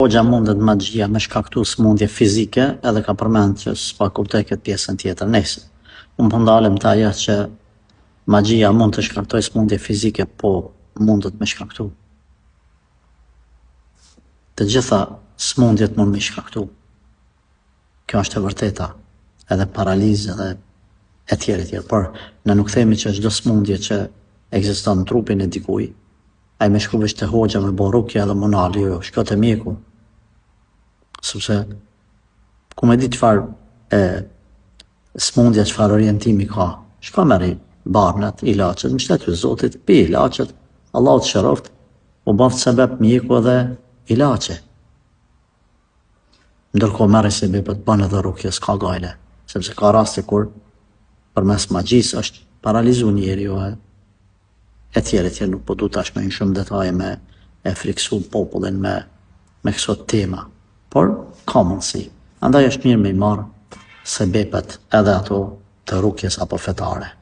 Hoxha mundet magjia me shkaktu smundje fizike edhe ka përmend që s'pa kuptoj këtë pjesën tjetër. Nëse unë po ndalem te ajo që magjia mund të shkaktoj smundje fizike, po mundet me shkaktu. Të gjitha smundjet mund me shkaktu. Kjo është e vërteta, edhe paralizë edhe e tjerë, por ne nuk themi që çdo smundje që ekziston në trupin e dikujt, ai me shku veç te hoxha me bo rukje edhe monali, jo, shko te mjeku. Sepse ku me di çfarë smundja, çfarë orientimi ka. Shko merri barnat, ilaçet, në shtetë e Zotit, pi ilaçet, Allahu të shëroft, u baft sebeb mjeku edhe ilaçe. Ndërkohë merri sebepet, bën edhe rukje, s'ka gajle, sepse ka raste kur përmes magjisë është paralizu njeriu e tjerë, nuk po du tash me një shumë detaje me e friksu popullin me këso tema, por ka mundësi. Andaj është mirë me i marë sebepet edhe ato të rukjes apo fetare.